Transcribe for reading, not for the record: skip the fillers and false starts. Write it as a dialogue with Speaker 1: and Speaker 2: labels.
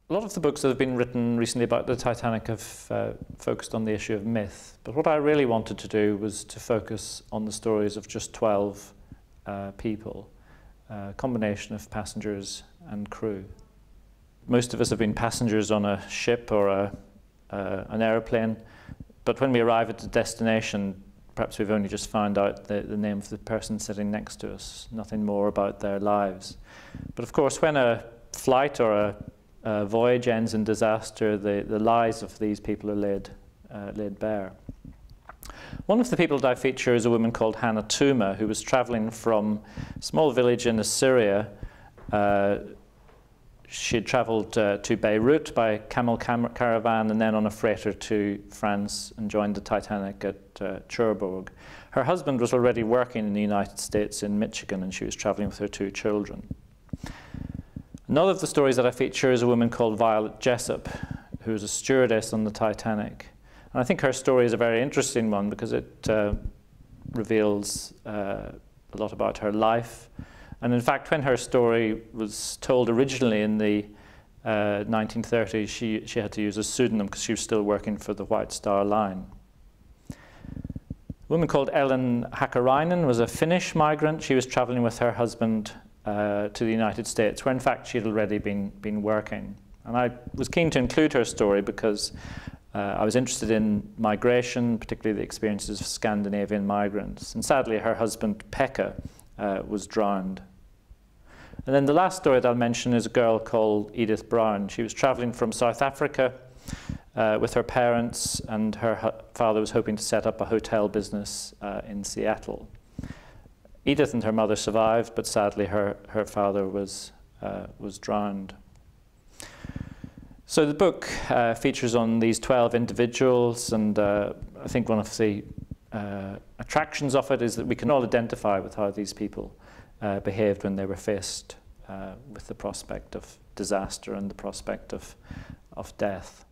Speaker 1: A lot of the books that have been written recently about the Titanic have focused on the issue of myth, but what I really wanted to do was to focus on the stories of just 12 people, a combination of passengers and crew. Most of us have been passengers on a ship or an aeroplane, but when we arrive at the destination, perhaps we've only just found out the name of the person sitting next to us, nothing more about their lives. But of course, when a flight or a voyage ends in disaster, the lives of these people are laid bare. One of the people that I feature is a woman called Hannah Tuma, who was traveling from a small village in Assyria. She had traveled to Beirut by camel caravan and then on a freighter to France and joined the Titanic at Cherbourg. Her husband was already working in the United States in Michigan, and she was traveling with her 2 children. Another of the stories that I feature is a woman called Jessop, who was a stewardess on the Titanic. And I think her story is a very interesting one because it reveals a lot about her life. And in fact, when her story was told originally in the 1930s, she had to use a pseudonym because she was still working for the White Star Line. A woman called Ellen Hakkarainen was a Finnish migrant. She was traveling with her husband to the United States, where in fact she had already been working. And I was keen to include her story because I was interested in migration, particularly the experiences of Scandinavian migrants. And sadly, her husband, Pekka, was drowned. And then the last story that I'll mention is a girl called Edith Braun. She was traveling from South Africa with her parents, and her father was hoping to set up a hotel business in Seattle. Edith and her mother survived, but sadly her father was drowned. So the book features on these 12 individuals, and I think one of the attractions of it is that we can all identify with how these people behaved when they were faced with the prospect of disaster and the prospect of death.